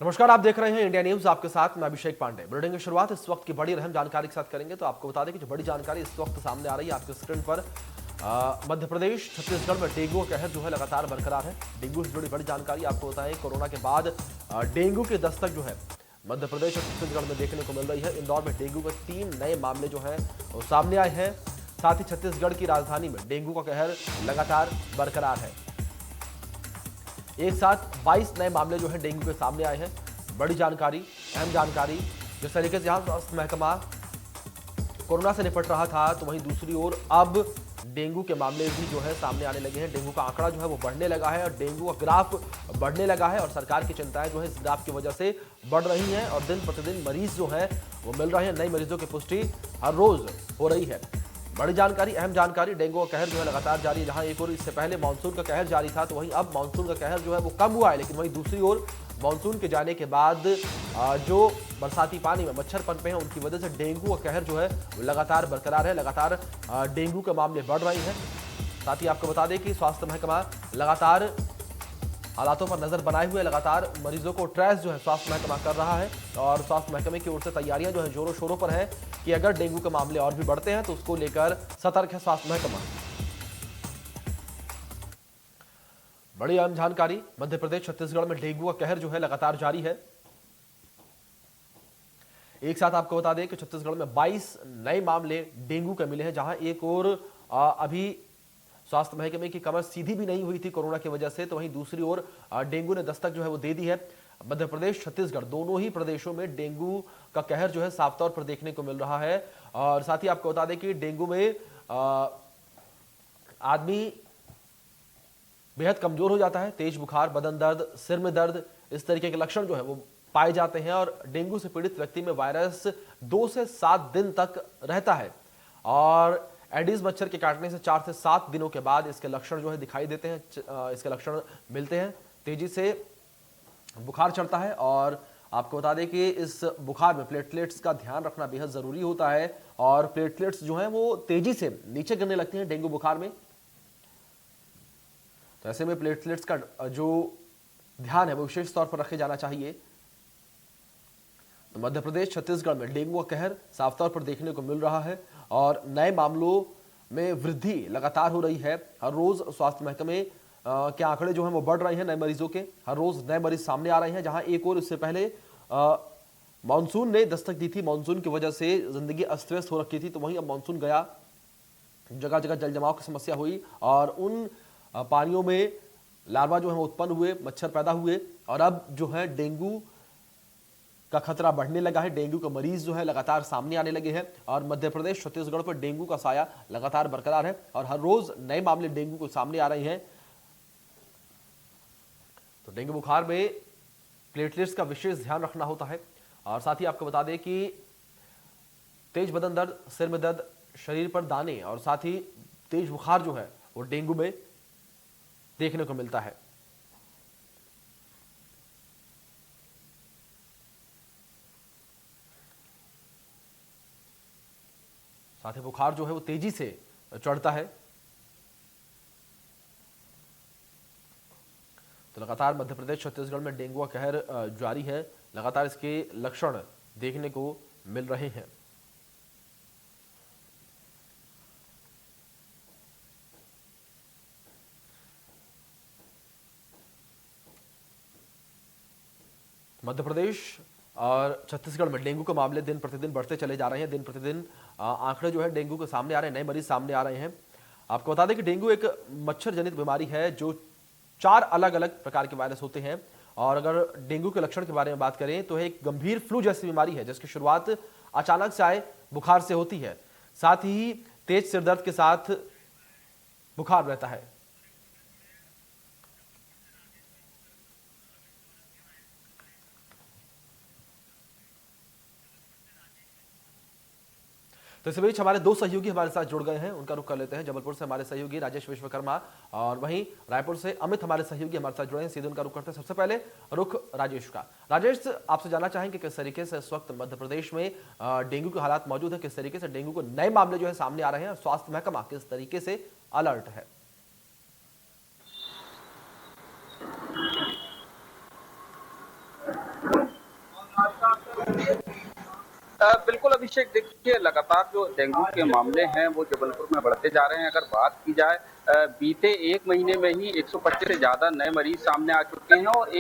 नमस्कार, आप देख रहे हैं इंडिया न्यूज। आपके साथ मैं अभिषेक पांडे। बुलेटिन की शुरुआत इस वक्त की बड़ी अहम जानकारी के साथ करेंगे। तो आपको बता दें कि जो बड़ी जानकारी इस वक्त सामने आ रही है आपके स्क्रीन पर, मध्य प्रदेश छत्तीसगढ़ में डेंगू का कहर जो है लगातार बरकरार है। डेंगू से जुड़ी बड़ी जानकारी आपको बताएं। कोरोना के बाद डेंगू की दस्तक जो है मध्य प्रदेश और छत्तीसगढ़ में देखने को मिल रही है। इंदौर में डेंगू के 3 नए मामले जो हैं वो सामने आए हैं। साथ ही छत्तीसगढ़ की राजधानी में डेंगू का कहर लगातार बरकरार है। एक साथ 22 नए मामले जो है डेंगू के सामने आए हैं। बड़ी जानकारी, अहम जानकारी। जिस तरीके से यहाँ स्वास्थ्य महकमा कोरोना से निपट रहा था, तो वहीं दूसरी ओर अब डेंगू के मामले भी जो है सामने आने लगे हैं। डेंगू का आंकड़ा जो है वो बढ़ने लगा है और डेंगू का ग्राफ बढ़ने लगा है और सरकार की चिंताएं जो है इस ग्राफ की वजह से बढ़ रही हैं और दिन प्रतिदिन मरीज जो है वो मिल रहे हैं। नए मरीजों की पुष्टि हर रोज हो रही है। बड़ी जानकारी, अहम जानकारी। डेंगू का कहर जो है लगातार जारी है। जहां एक ओर इससे पहले मानसून का कहर जारी था, तो वहीं अब मानसून का कहर जो है वो कम हुआ है, लेकिन वहीं दूसरी ओर मानसून के जाने के बाद जो बरसाती पानी में मच्छर पनपे हैं, उनकी वजह से डेंगू का कहर जो है वो लगातार बरकरार है। लगातार डेंगू के मामले बढ़ रहे हैं। साथ ही आपको बता दें कि स्वास्थ्य महकमा लगातार हालातों पर नजर बनाए हुए लगातार मरीजों को ट्रेस जो है स्वास्थ्य महकमा कर रहा है और स्वास्थ्य महकमे की ओर से तैयारियां जो है जोरों शोरों पर है कि अगर डेंगू के मामले और भी बढ़ते हैं तो उसको लेकर सतर्क है स्वास्थ्य महकमा। बड़ी अहम जानकारी। मध्य प्रदेश छत्तीसगढ़ में डेंगू का कहर जो है लगातार जारी है। एक साथ आपको बता दें कि छत्तीसगढ़ में 22 नए मामले डेंगू के मिले हैं। जहां एक और अभी स्वास्थ्य महकमे की कमर सीधी भी नहीं हुई थी कोरोना की वजह से, तो वहीं दूसरी ओर डेंगू ने दस्तक जो है वो दे दी है। मध्य प्रदेश छत्तीसगढ़ दोनों ही प्रदेशों में डेंगू का कहर जो है साफ तौर पर देखने को मिल रहा है। और साथ ही आपको बता दें कि डेंगू में आदमी बेहद कमजोर हो जाता है। तेज बुखार, बदन दर्द, सिर में दर्द, इस तरीके के लक्षण जो है वो पाए जाते हैं और डेंगू से पीड़ित व्यक्ति में वायरस 2 से 7 दिन तक रहता है और एडिस मच्छर के काटने से 4 से 7 दिनों के बाद इसके लक्षण जो है दिखाई देते हैं। इसके लक्षण मिलते हैं। तेजी से बुखार चढ़ता है और आपको बता दें कि इस बुखार में प्लेटलेट्स का ध्यान रखना बेहद जरूरी होता है और प्लेटलेट्स जो हैं वो तेजी से नीचे गिरने लगती हैं डेंगू बुखार में। तो ऐसे में प्लेटलेट्स का जो ध्यान है वो विशेष तौर पर रखे जाना चाहिए। तो मध्य प्रदेश छत्तीसगढ़ में डेंगू का कहर साफ तौर पर देखने को मिल रहा है और नए मामलों में वृद्धि लगातार हो रही है। हर रोज स्वास्थ्य महकमे के आंकड़े जो हैं वो बढ़ रहे हैं। नए मरीजों के हर रोज नए मरीज सामने आ रहे हैं। जहां एक और इससे पहले मानसून ने दस्तक दी थी। मानसून की वजह से जिंदगी अस्त व्यस्त हो रखी थी, तो वहीं अब मानसून गया, जगह जगह जल जमाव की समस्या हुई और उन पानियों में लार्वा जो है उत्पन्न हुए, मच्छर पैदा हुए और अब जो है डेंगू का खतरा बढ़ने लगा है। डेंगू के मरीज जो है लगातार सामने आने लगे हैं और मध्य प्रदेश छत्तीसगढ़ पर डेंगू का साया लगातार बरकरार है और हर रोज नए मामले डेंगू के सामने आ रहे हैं। तो डेंगू बुखार में प्लेटलेट्स का विशेष ध्यान रखना होता है और साथ ही आपको बता दें कि तेज बदन दर्द, सिर में दर्द, शरीर पर दाने और साथ ही तेज बुखार जो है वो डेंगू में देखने को मिलता है। साथ ही बुखार जो है वो तेजी से चढ़ता है। तो लगातार मध्य प्रदेश छत्तीसगढ़ में डेंगू का कहर जारी है। लगातार इसके लक्षण देखने को मिल रहे हैं। मध्य प्रदेश और छत्तीसगढ़ में डेंगू के मामले दिन प्रतिदिन बढ़ते चले जा रहे हैं। दिन प्रतिदिन आंकड़े जो है डेंगू के सामने आ रहे हैं, नए मरीज सामने आ रहे हैं। आपको बता दें कि डेंगू एक मच्छर जनित बीमारी है जो 4 अलग अलग प्रकार के वायरस होते हैं और अगर डेंगू के लक्षण के बारे में बात करें तो एक गंभीर फ्लू जैसी बीमारी है जिसकी शुरुआत अचानक से आए बुखार से होती है। साथ ही तेज सिर दर्द के साथ बुखार रहता है। तो इस बीच हमारे 2 सहयोगी हमारे साथ जुड़ गए हैं, उनका रुख कर लेते हैं। जबलपुर से हमारे सहयोगी राजेश विश्वकर्मा और वहीं रायपुर से अमित हमारे सहयोगी हमारे साथ जुड़े हैं। सीधे उनका रुख करते हैं। सबसे पहले रुख राजेश का। राजेश, आपसे जानना चाहेंगे किस तरीके से इस वक्त मध्य प्रदेश में डेंगू के हालात मौजूद है, किस तरीके से डेंगू के नए मामले जो है सामने आ रहे हैं और स्वास्थ्य महकमा किस तरीके से अलर्ट है। बिल्कुल अभिषेक, देखिए लगातार जो डेंगू के मामले हैं वो जबलपुर में बढ़ते जा रहे हैं। अगर बात की जाए बीते 1 महीने में ही 125 से ज़्यादा नए मरीज सामने आ चुके हैं और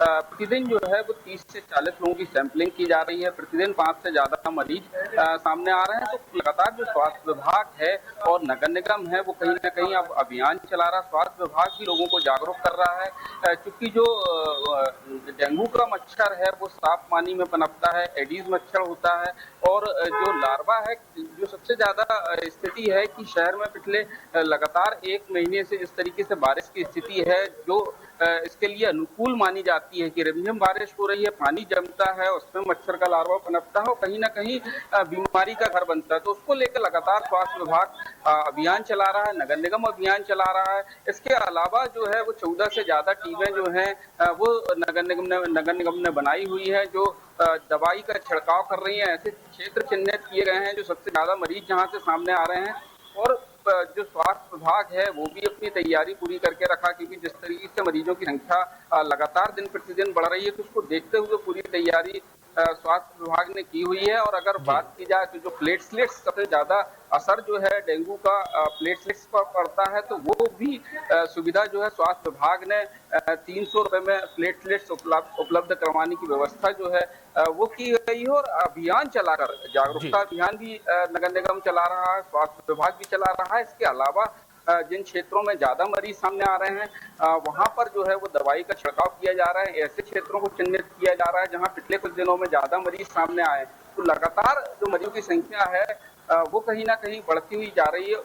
प्रतिदिन जो है वो 30 से 40 लोगों की सैंपलिंग की जा रही है। प्रतिदिन 5 से ज़्यादा मरीज सामने आ रहे हैं। तो लगातार जो स्वास्थ्य विभाग है और नगर निगम है वो कहीं ना कहीं अब अभियान चला रहा है। स्वास्थ्य विभाग भी लोगों को जागरूक कर रहा है, क्योंकि जो डेंगू का मच्छर है वो साफ पानी में पनपता है, एडीज मच्छर होता है और जो लार्वा है, जो सबसे ज्यादा स्थिति है कि शहर में पिछले लगातार 1 महीने से इस तरीके से बारिश की स्थिति है जो इसके लिए अनुकूल मानी जाती है कि रिमझिम बारिश हो रही है, पानी जमता है, उसमें मच्छर का लार्वा पनपता है और कहीं ना कहीं बीमारी का घर बनता है। तो उसको लेकर लगातार स्वास्थ्य विभाग अभियान चला रहा है, नगर निगम अभियान चला रहा है। इसके अलावा जो है वो 14 से ज्यादा टीमें जो हैं वो नगर निगम ने बनाई हुई है जो दवाई का छिड़काव कर रही हैं। ऐसे क्षेत्र चिन्हित किए गए हैं जो सबसे ज्यादा मरीज जहां से सामने आ रहे हैं और जो स्वास्थ्य विभाग है वो भी अपनी तैयारी पूरी करके रखा, क्योंकि जिस तरीके से मरीजों की संख्या लगातार दिन प्रतिदिन बढ़ रही है तो उसको देखते हुए पूरी तैयारी स्वास्थ्य विभाग ने की हुई है। और अगर जी बात की जाए तो जो प्लेटलेट्स सबसे ज्यादा असर जो है डेंगू का प्लेटलेट्स पर पड़ता है, तो वो भी सुविधा जो है स्वास्थ्य विभाग ने 300 रुपए में प्लेटलेट्स उपलब्ध करवाने की व्यवस्था जो है वो की गई है। और अभियान चलाकर जी जागरूकता अभियान भी नगर निगम चला रहा है, स्वास्थ्य विभाग भी चला रहा है। इसके अलावा जिन क्षेत्रों में ज्यादा मरीज सामने आ रहे हैं वहां पर जो है वो दवाई का छिड़काव किया जा रहा है। ऐसे क्षेत्रों को चिन्हित किया जा रहा है जहां पिछले कुछ दिनों में ज्यादा मरीज सामने आए, तो लगातार जो मरीजों की संख्या है वो कहीं ना कहीं बढ़ती हुई जा रही है।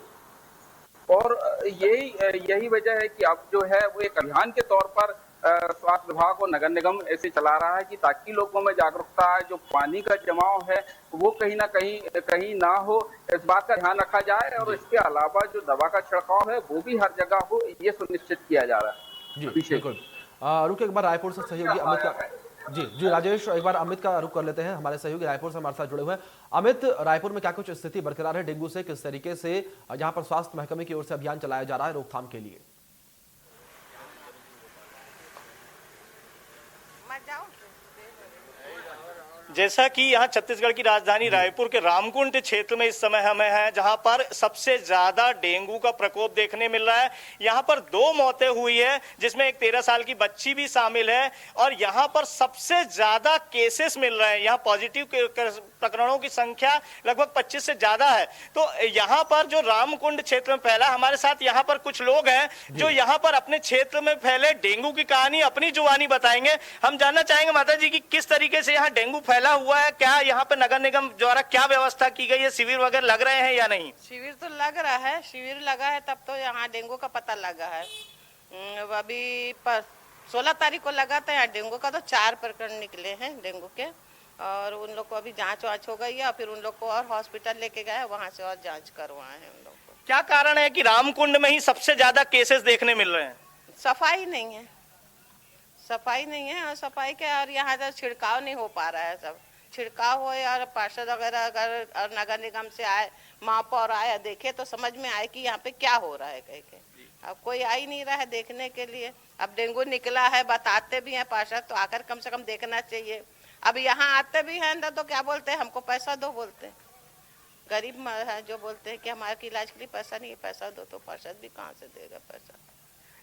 और यही वजह है कि अब जो है वो एक अभियान के तौर पर स्वास्थ्य विभाग और नगर निगम ऐसे चला रहा है कि ताकि लोगों में जागरूकता आए, जो पानी का जमाव है वो कहीं ना कहीं ना हो, इस बात का ध्यान रखा जाए। और जी इसके अलावा जो दवा का छिड़काव है वो भी हर जगह हो, ये सुनिश्चित किया जा रहा है। जी अभिषेक, बिल्कुल। रुक एक बार रायपुर से सहयोगी अमित का जी जी राजेश, एक बार अमित का रुख कर लेते हैं। हमारे सहयोगी रायपुर से हमारे साथ जुड़े हुए हैं। अमित, रायपुर में क्या कुछ स्थिति बरकरार है डेंगू से, किस तरीके से यहाँ पर स्वास्थ्य महकमे की ओर से अभियान चलाया जा रहा है रोकथाम के लिए? जैसा कि यहाँ छत्तीसगढ़ की राजधानी रायपुर के रामकुंड क्षेत्र में इस समय हमें है, जहां पर सबसे ज्यादा डेंगू का प्रकोप देखने मिल रहा है। यहाँ पर 2 मौतें हुई है जिसमें एक 13 साल की बच्ची भी शामिल है और यहाँ पर सबसे ज्यादा केसेस मिल रहे हैं। यहाँ पॉजिटिव प्रकरणों की संख्या लगभग 25 से ज्यादा है। तो यहाँ पर जो रामकुंड क्षेत्र में फैला, हमारे साथ यहाँ पर कुछ लोग हैं जो यहाँ पर अपने क्षेत्र में फैले डेंगू की कहानी अपनी जुबानी बताएंगे। हम जानना चाहेंगे माता जी की किस तरीके से यहाँ डेंगू फैला हुआ है, क्या यहाँ पे नगर निगम द्वारा क्या व्यवस्था की गई है, शिविर वगैरह लग रहे हैं या नहीं? शिविर तो लग रहा है, शिविर लगा है तब तो यहाँ डेंगू का पता लगा है। अभी 16 तारीख को लगा था, यहाँ डेंगू का तो 4 प्रकरण निकले हैं डेंगू के और उन लोग को अभी जांच वाँच हो गई है और फिर उन लोग को और हॉस्पिटल लेके गए, वहाँ से और जांच करवाए हैं उन लोग को। क्या कारण है कि रामकुंड में ही सबसे ज्यादा केसेस देखने मिल रहे हैं? सफाई नहीं है, सफाई नहीं है और सफाई के और यहाँ तो छिड़काव नहीं हो पा रहा है। सब छिड़काव हो और पार्षद वगैरह अगर और नगर निगम से आए, महापौर आए, देखे तो समझ में आए कि यहाँ पे क्या हो रहा है कह के। अब कोई आ ही नहीं रहा है देखने के लिए। अब डेंगू निकला है, बताते भी हैं पार्षद, तो आकर कम से कम देखना चाहिए। अब यहाँ आते भी हैं तो क्या बोलते हैं, हमको पैसा दो बोलते हैं। गरीब है जो बोलते हैं कि हमारे इलाज के लिए पैसा नहीं है, पैसा दो, तो पार्षद भी कहाँ से देगा पैसा।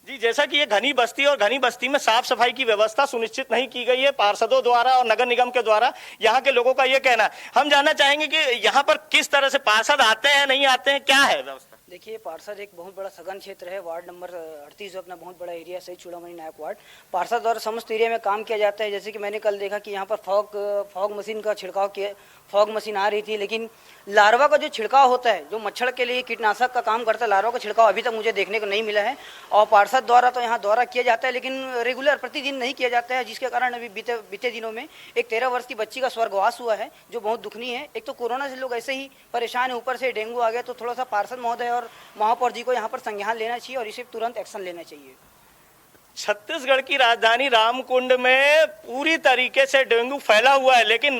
जी, जैसा कि ये घनी बस्ती और घनी बस्ती में साफ सफाई की व्यवस्था सुनिश्चित नहीं की गई है पार्षदों द्वारा और नगर निगम के द्वारा, यहाँ के लोगों का ये कहना है। हम जानना चाहेंगे कि यहाँ पर किस तरह से पार्षद आते हैं, नहीं आते हैं, क्या है व्यवस्था? देखिए, पार्षद एक बहुत बड़ा सघन क्षेत्र है, वार्ड नंबर 38 जो अपना बहुत बड़ा एरिया है, चूड़ामणि नायक वार्ड। पार्षद द्वारा समस्त एरिया में काम किया जाता है। जैसे कि मैंने कल देखा कि यहाँ पर फॉग मशीन का छिड़काव किया, फॉग मशीन आ रही थी, लेकिन लार्वा का जो छिड़काव होता है, जो मच्छर के लिए कीटनाशक का काम करता है, लार्वा का छिड़काव अभी तक मुझे देखने को नहीं मिला है। और पार्षद द्वारा तो यहाँ दौरा किया जाता है लेकिन रेगुलर प्रतिदिन नहीं किया जाता है, जिसके कारण अभी बीते दिनों में एक 13 वर्ष की बच्ची का स्वर्गवास हुआ है, जो बहुत दुखनीय है। एक तो कोरोना से लोग ऐसे ही परेशान है, ऊपर से डेंगू आ गया, तो थोड़ा सा पार्षद महोदय और महापौर जी को यहाँ पर संज्ञान लेना चाहिए और इसे तुरंत एक्शन लेना चाहिए। छत्तीसगढ़ की राजधानी रामकुंड में पूरी तरीके से डेंगू फैला हुआ है, लेकिन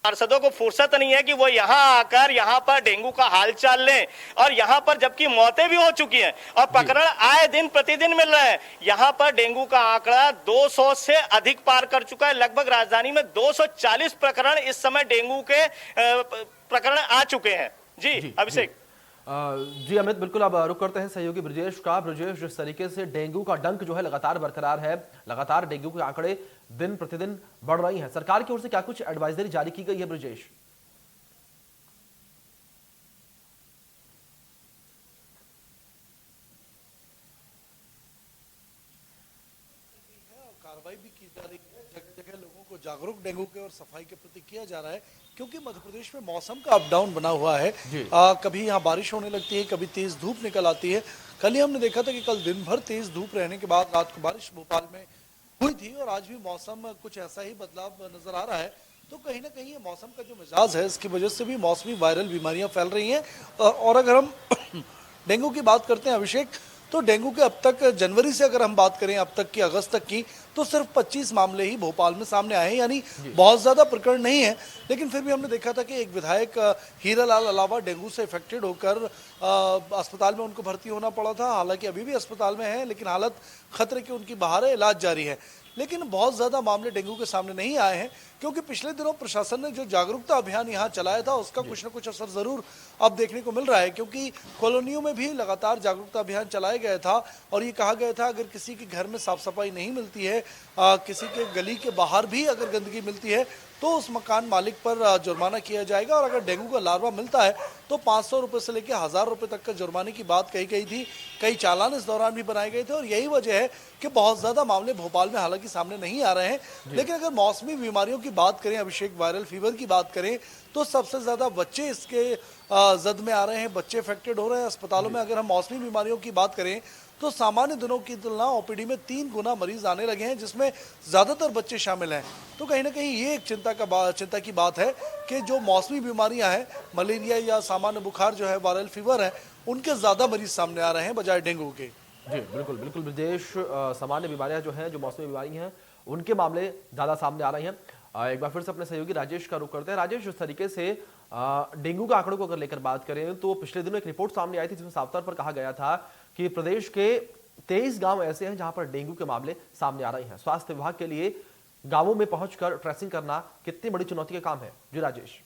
पार्षदों को फुर्सत नहीं है कि वो यहाँ आकर यहाँ पर डेंगू का हालचाल लें, और यहाँ पर जबकि मौतें भी हो चुकी हैं और प्रकरण आए दिन प्रतिदिन मिल रहे हैं। यहाँ पर डेंगू का आंकड़ा 200 से अधिक पार कर चुका है। लगभग राजधानी में 240 प्रकरण इस समय डेंगू के प्रकरण आ चुके हैं। जी अभिषेक। जी अमित, बिल्कुल। अब रुक करते हैं सहयोगी ब्रजेश का। ब्रजेश, जिस तरीके से डेंगू का डंक जो है लगातार बरकरार है, लगातार डेंगू के आंकड़े दिन प्रतिदिन बढ़ रही हैं, सरकार की ओर से क्या कुछ एडवाइजरी जारी की गई है ब्रजेश? कार्रवाई भी की जा रही है, जगह जगह लोगों को जागरूक डेंगू के और सफाई के प्रति किया जा रहा है, क्योंकि मध्य प्रदेश में मौसम का अप डाउन बना हुआ है। कभी यहाँ बारिश होने लगती है, कभी तेज धूप निकल आती है। कल ही हमने देखा था कि कल दिन भर तेज धूप रहने के बाद रात को बारिश भोपाल में हुई थी, और आज भी मौसम कुछ ऐसा ही बदलाव नजर आ रहा है। तो कहीं ना कहीं ये मौसम का जो मिजाज है, इसकी वजह से भी मौसमी वायरल बीमारियां फैल रही हैं। और अगर हम डेंगू की बात करते हैं अभिषेक, तो डेंगू के अब तक जनवरी से अगर हम बात करें अब तक की, अगस्त तक की, तो सिर्फ 25 मामले ही भोपाल में सामने आए हैं, यानी बहुत ज्यादा प्रकरण नहीं है। लेकिन फिर भी हमने देखा था कि एक विधायक हीरालाल अलावा डेंगू से इफेक्टेड होकर अस्पताल में उनको भर्ती होना पड़ा था। हालांकि अभी भी अस्पताल में है, लेकिन हालत खतरे की उनकी बाहर है, इलाज जारी है। लेकिन बहुत ज्यादा मामले डेंगू के सामने नहीं आए हैं, क्योंकि पिछले दिनों प्रशासन ने जो जागरूकता अभियान यहाँ चलाया था, उसका कुछ न कुछ असर जरूर अब देखने को मिल रहा है। क्योंकि कॉलोनियों में भी लगातार जागरूकता अभियान चलाया गया था, और ये कहा गया था अगर किसी के घर में साफ सफाई नहीं मिलती है, किसी के गली के बाहर भी अगर गंदगी मिलती है, तो उस मकान मालिक पर जुर्माना किया जाएगा। और अगर डेंगू का लार्वा मिलता है तो 500 रुपए से लेकर 1000 रुपए तक का जुर्माने की बात कही गई थी। कई चालान इस दौरान भी बनाए गए थे, और यही वजह है कि बहुत ज्यादा मामले भोपाल में हालांकि सामने नहीं आ रहे हैं। लेकिन अगर मौसमी बीमारियों की बात करें अभिषेक, वायरल फीवर की बात करें, तो सबसे ज्यादा बच्चे इसके जद में आ रहे हैं, बच्चे इफेक्टेड हो रहे हैं अस्पतालों में। अगर हम मौसमी बीमारियों की बात करें तो सामान्य दिनों की तुलना ओपीडी में 3 गुना मरीज आने लगे हैं, जिसमें ज्यादातर बच्चे शामिल हैं। तो कहीं ना कहीं ये एक चिंता की बात है कि जो मौसमी बीमारियां हैं, मलेरिया या सामान्य बुखार जो है, वायरल फीवर है, उनके ज्यादा मरीज सामने आ रहे हैं बजाय डेंगू के। जी बिल्कुल बिल्कुल ब्रजेश, सामान्य बीमारियां जो हैं, जो मौसमी बीमारी हैं, उनके मामले ज्यादा सामने आ रहे हैं। एक बार फिर से अपने सहयोगी राजेश का रुख करते हैं। राजेश, जिस तरीके से डेंगू के आंकड़ों को अगर लेकर बात करें, तो पिछले दिनों एक रिपोर्ट सामने आई थी जिसमें साफ तौर पर कहा गया था कि प्रदेश के 23 गांव ऐसे हैं जहां पर डेंगू के मामले सामने आ रहे हैं। स्वास्थ्य विभाग के लिए गांवों में पहुंचकर ट्रेसिंग करना कितनी बड़ी चुनौती का काम है? जी राजेश।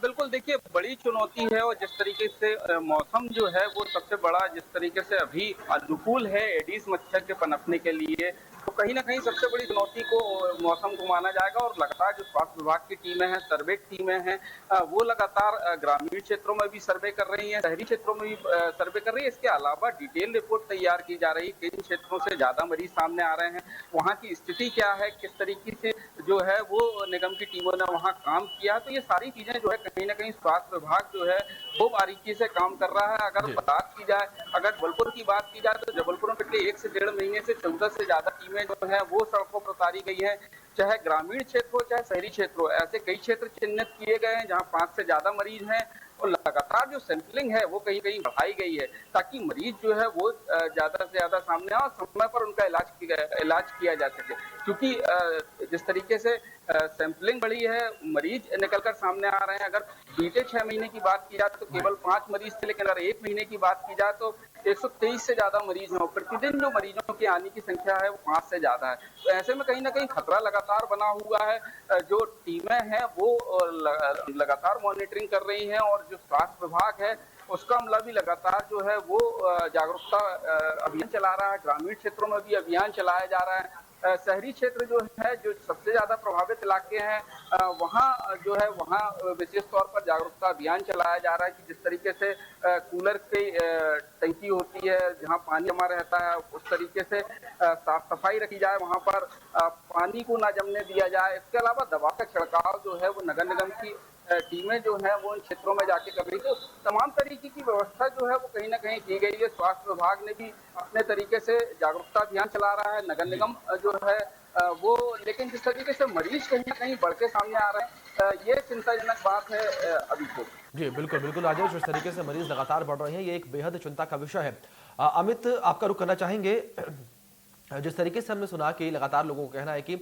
बिल्कुल, देखिए बड़ी चुनौती है, और जिस तरीके से मौसम जो है वो सबसे बड़ा, जिस तरीके से अभी अनुकूल है एडीज मच्छर के पनपने के लिए, तो कहीं ना कहीं सबसे बड़ी चुनौती को मौसम को माना जाएगा। और लगातार जो स्वास्थ्य विभाग की टीमें हैं, सर्वे टीमें हैं, वो लगातार ग्रामीण क्षेत्रों में भी सर्वे कर रही हैं, शहरी क्षेत्रों में भी सर्वे कर रही है। इसके अलावा डिटेल रिपोर्ट तैयार की जा रही है, किन क्षेत्रों से ज्यादा मरीज सामने आ रहे हैं, वहाँ की स्थिति क्या है, किस तरीके से जो है वो निगम की टीमों ने वहाँ काम किया। तो ये सारी चीजें जो है कहीं ना कहीं स्वास्थ्य विभाग जो है वो बारीकी से काम कर रहा है। अगर बात की जाए, अगर जबलपुर की बात की जाए, तो जबलपुर में पिछले 1 से 1.5 महीने से 14 से ज्यादा टीमें जो है वो सड़कों पर उतारी गई है, चाहे ग्रामीण क्षेत्र हो चाहे शहरी क्षेत्र हो। ऐसे कई क्षेत्र चिन्हित किए गए हैं जहाँ 5 से ज्यादा मरीज हैं, और लगातार जो सैंपलिंग है वो कहीं कहीं बढ़ाई गई है, ताकि मरीज जो है वो ज्यादा से ज्यादा सामने आए और समय पर उनका इलाज किया जा सके। क्योंकि जिस तरीके से सैंपलिंग बढ़ी है, मरीज निकलकर सामने आ रहे हैं। अगर बीते 6 महीने की बात की जाए तो केवल 5 मरीज थे, लेकिन अगर 1 महीने की बात की जाए तो 123 से ज्यादा मरीज हैं। प्रतिदिन जो मरीजों की आने की संख्या है वो 5 से ज्यादा है। तो ऐसे में कहीं ना कहीं खतरा लगातार बना हुआ है। जो टीमें हैं वो लगातार मॉनिटरिंग कर रही हैं, और जो स्वास्थ्य विभाग है उसका अमला भी लगातार जो है वो जागरूकता अभियान चला रहा है। ग्रामीण क्षेत्रों में भी अभियान चलाया जा रहा है। शहरी क्षेत्र जो है, जो सबसे ज्यादा प्रभावित इलाके हैं, वहाँ जो है वहाँ विशेष तौर पर जागरूकता अभियान चलाया जा रहा है कि जिस तरीके से कूलर की टंकी होती है जहाँ पानी जमा रहता है, उस तरीके से साफ सफाई रखी जाए, वहाँ पर पानी को ना जमने दिया जाए। इसके अलावा दवा का छिड़काव जो है वो नगर निगम की टीमें जो है वो इन क्षेत्रों में जाके कर रही है। तो तमाम तरीके की व्यवस्था जो है वो कहीं ना कहीं की गई है। स्वास्थ्य विभाग ने भी अपने तरीके से जागरूकता अभियान चला रहा है, नगर निगम जो है वो, लेकिन जिस तरीके से मरीज कहीं ना कहीं बढ़ के सामने आ रहे हैं, ये चिंताजनक बात है अभी तो। जी बिल्कुल बिल्कुल राजेश, जिस तरीके से मरीज लगातार बढ़ रहे हैं, ये एक बेहद चिंता का विषय है। अमित, आपका रुख करना चाहेंगे जिस तरीके से हमने सुना कि लगातार लोगों का कहना है कि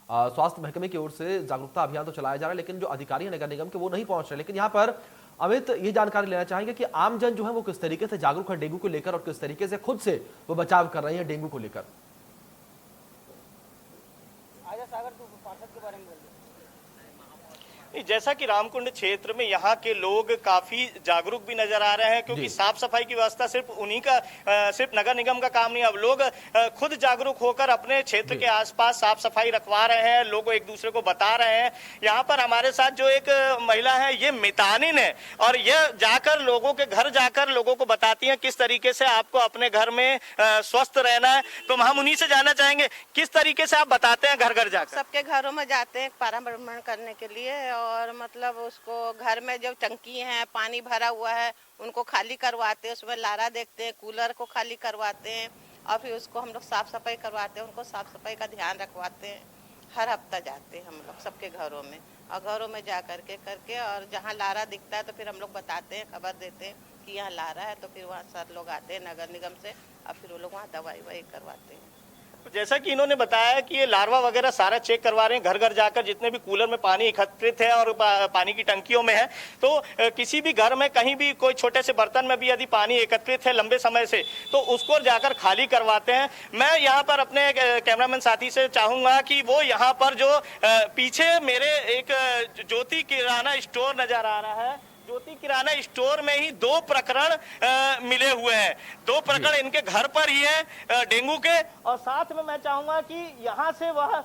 स्वास्थ्य महकमे की ओर से जागरूकता अभियान तो चलाया जा रहा है, लेकिन जो अधिकारी हैं नगर निगम के वो नहीं पहुंच रहे। लेकिन यहाँ पर अमित ये जानकारी लेना चाहेंगे कि आमजन जो है वो किस तरीके से जागरूक है डेंगू को लेकर और किस तरीके से खुद से वो बचाव कर रहे हैं डेंगू को लेकर। आजा सागर तू पार्षद के बारे में बोल। जैसा कि रामकुंड क्षेत्र में यहाँ के लोग काफी जागरूक भी नजर आ रहे हैं, क्योंकि साफ सफाई की व्यवस्था सिर्फ उन्हीं का सिर्फ नगर निगम का काम नहीं, अब लोग खुद जागरूक होकर अपने क्षेत्र के आसपास साफ सफाई रखवा रहे हैं, लोग एक दूसरे को बता रहे हैं। यहाँ पर हमारे साथ जो एक महिला है ये मितानिन है, और ये जाकर लोगों के घर जाकर लोगों को बताती हैं किस तरीके से आपको अपने घर में स्वस्थ रहना है। तो हम उन्हीं से जानना चाहेंगे किस तरीके से आप बताते हैं घर घर जाकर। सबके घरों में जाते हैं परामर्श करने के लिए, और मतलब उसको घर में जो टंकी है पानी भरा हुआ है उनको खाली करवाते हैं, उसमें लारा देखते हैं, कूलर को खाली करवाते हैं, और फिर उसको हम लोग साफ सफाई करवाते हैं, उनको साफ सफाई का ध्यान रखवाते हैं। हर हफ्ता जाते हैं हम लोग सबके घरों में, और घरों में जा करके और जहाँ लारा दिखता है तो फिर हम लोग बताते हैं, खबर देते हैं कि यहाँ लारा है, तो फिर वहाँ सर लोग आते हैं नगर निगम से, और फिर वो लोग वहाँ दवाई ववाई करवाते हैं। जैसा कि इन्होंने बताया कि ये लार्वा वगैरह सारा चेक करवा रहे हैं घर घर जाकर, जितने भी कूलर में पानी एकत्रित है और पानी की टंकियों में है, तो किसी भी घर में कहीं भी कोई छोटे से बर्तन में भी यदि पानी एकत्रित है लंबे समय से तो उसको जाकर खाली करवाते हैं। मैं यहाँ पर अपने कैमरामैन साथी से चाहूंगा कि वो यहाँ पर जो पीछे मेरे एक ज्योति किराना स्टोर नजर आ रहा है, ज्योति किराना स्टोर में ही 2 प्रकरण मिले हुए हैं। 2 प्रकरण इनके घर पर ही है डेंगू के, और साथ में मैं चाहूंगा कि यहाँ से वह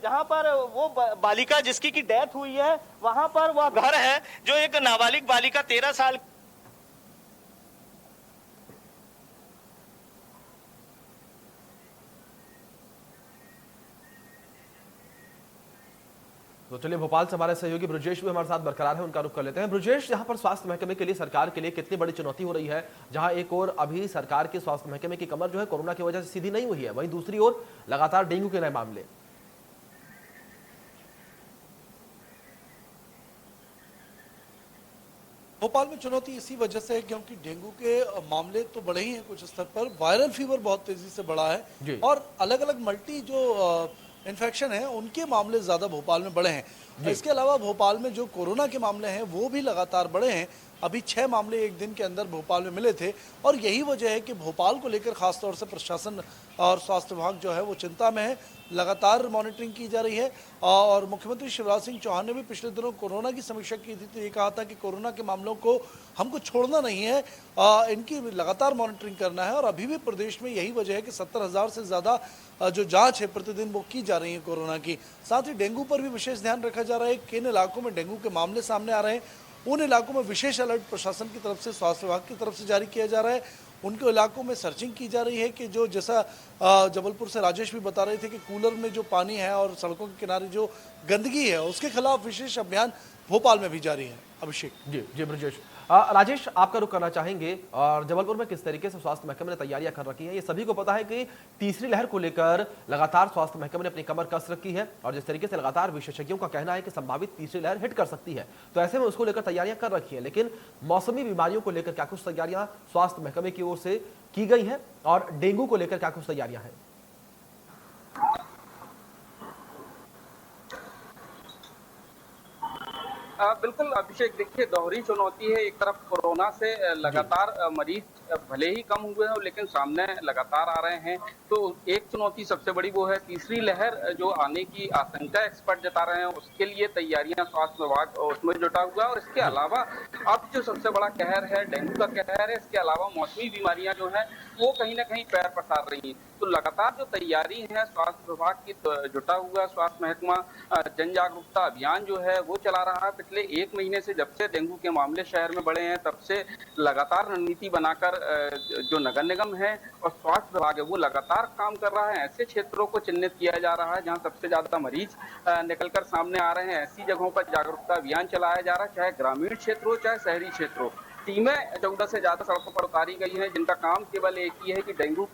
जहाँ पर वो बालिका जिसकी की डेथ हुई है वहां पर वह घर है जो एक नाबालिग बालिका 13 साल तो चलिए भोपाल से हमारे सहयोगी ब्रजेश भी हमारे साथ बरकरार है, उनका रुख कर लेते हैं। ब्रजेश, यहाँ पर स्वास्थ्य महकमे के लिए सरकार के लिए कितनी बड़ी चुनौती हो रही है, जहां एक और अभी सरकार के स्वास्थ्य महकमे की कमर जो है कोरोना की वजह से सीधी नहीं हुई है, वहीं दूसरी ओर लगातार डेंगू के नए मामले। भोपाल में चुनौती इसी वजह से है क्योंकि डेंगू के मामले तो बढ़े ही हैं कुछ स्तर पर, वायरल फीवर बहुत तेजी से बढ़ा है और अलग अलग मल्टी जो इन्फेक्शन है उनके मामले ज्यादा भोपाल में बढ़े हैं। इसके अलावा भोपाल में जो कोरोना के मामले हैं वो भी लगातार बढ़े हैं। अभी 6 मामले एक दिन के अंदर भोपाल में मिले थे और यही वजह है कि भोपाल को लेकर खासतौर से प्रशासन और स्वास्थ्य विभाग जो है वो चिंता में है। लगातार मॉनिटरिंग की जा रही है और मुख्यमंत्री शिवराज सिंह चौहान ने भी पिछले दिनों कोरोना की समीक्षा की थी तो ये कहा था कि कोरोना के मामलों को हमको छोड़ना नहीं है, इनकी लगातार मॉनिटरिंग करना है। और अभी भी प्रदेश में यही वजह है कि 70,000 से ज़्यादा जो जांच है प्रतिदिन वो की जा रही है कोरोना की। साथ ही डेंगू पर भी विशेष ध्यान रखा जा रहा है। किन इलाकों में डेंगू के मामले सामने आ रहे हैं उन इलाकों में विशेष अलर्ट प्रशासन की तरफ से, स्वास्थ्य विभाग की तरफ से जारी किया जा रहा है। उनके इलाकों में सर्चिंग की जा रही है कि जो जैसा जबलपुर से राजेश भी बता रहे थे कि कूलर में जो पानी है और सड़कों के किनारे जो गंदगी है उसके खिलाफ विशेष अभियान भोपाल में भी जारी है। अभिषेक जी ब्रजेश। राजेश, आपका रुख करना चाहेंगे और जबलपुर में किस तरीके से स्वास्थ्य महकमे ने तैयारियां कर रखी हैं। ये सभी को पता है कि तीसरी लहर को लेकर लगातार स्वास्थ्य महकमे ने अपनी कमर कस रखी है और जिस तरीके से लगातार विशेषज्ञों का कहना है कि संभावित तीसरी लहर हिट कर सकती है, तो ऐसे में उसको लेकर तैयारियां कर रखी है। लेकिन मौसमी बीमारियों को लेकर क्या कुछ तैयारियां स्वास्थ्य महकमे की ओर से की गई है और डेंगू को लेकर क्या कुछ तैयारियां हैं? बिल्कुल अभिषेक, देखिए दोहरी चुनौती है। एक तरफ कोरोना से लगातार मरीज भले ही कम हुए हैं लेकिन सामने लगातार आ रहे हैं, तो एक चुनौती सबसे बड़ी वो है तीसरी लहर जो आने की आशंका एक्सपर्ट जता रहे हैं, उसके लिए तैयारियां स्वास्थ्य विभाग उसमें जुटा हुआ है। और इसके अलावा अब जो सबसे बड़ा कहर है डेंगू का कहर है, इसके अलावा मौसमी बीमारियां जो है वो कहीं ना कहीं पैर पसार रही हैं। तो लगातार जो तैयारी है स्वास्थ्य विभाग की जुटा हुआ स्वास्थ्य महकमा जन जागरूकता अभियान जो है वो चला रहा है। पिछले 1 महीने से जब से डेंगू के मामले शहर में बढ़े हैं तब से लगातार रणनीति बनाकर जो नगर निगम है और स्वास्थ्य विभाग है वो लगातार काम कर रहा है। ऐसे क्षेत्रों को चिन्हित किया जा रहा है जहां सबसे ज्यादा मरीज निकलकर सामने आ रहे हैं। ऐसी जगहों पर जागरूकता अभियान चलाया जा रहा है, चाहे ग्रामीण क्षेत्र हो चाहे शहरी क्षेत्र हो। टीमें 14 से ज्यादा सड़कों पर उतारी गई हैं जिनका काम केवल एक ही है कि डेंगू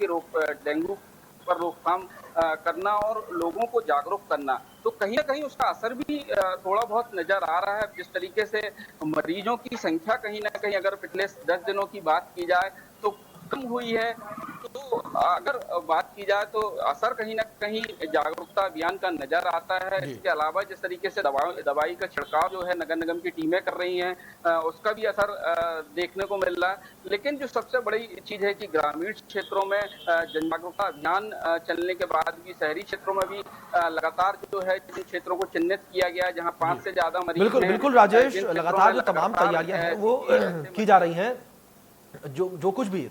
पर रोकथाम करना और लोगों को जागरूक करना। तो कहीं ना कहीं उसका असर भी थोड़ा बहुत नजर आ रहा है। जिस तरीके से मरीजों की संख्या कहीं ना कहीं अगर पिछले 10 दिनों की बात की जाए तो कम हुई है, तो तो अगर बात की जाए तो असर कहीं ना कहीं जागरूकता अभियान का नजर आता है। इसके अलावा जिस तरीके से दवाई का छिड़काव जो है नगर निगम की टीमें कर रही हैं, उसका भी असर देखने को मिल रहा है। लेकिन जो सबसे बड़ी चीज है कि ग्रामीण क्षेत्रों में जन जागरूकता अभियान चलने के बाद भी शहरी क्षेत्रों में भी लगातार जो है जिन क्षेत्रों को चिन्हित किया गया जहां 5 से ज्यादा मरीज बिल्कुल हैं, बिल्कुल राजेश, जिन क्षेत्रों लगातार में जो तमाम लगातार, तैयारियां हैं वो की जा रही हैं, जो कुछ भी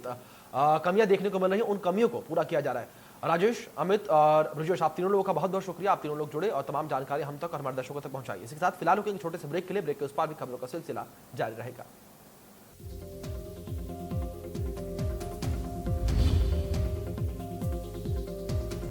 कमियां देखने को मिल रही हैं उन कमियों को पूरा किया जा रहा है। राजेश, अमित और ब्रजेश, आप तीनों लोगों का बहुत बहुत शुक्रिया, आप तीनों लोग जुड़े और तमाम जानकारी हम तक और हमारे दर्शकों तक पहुंचाई। इसके साथ फिलहाल एक छोटे से ब्रेक के लिए, ब्रेक के उस पार भी खबरों का सिलसिला जारी रहेगा।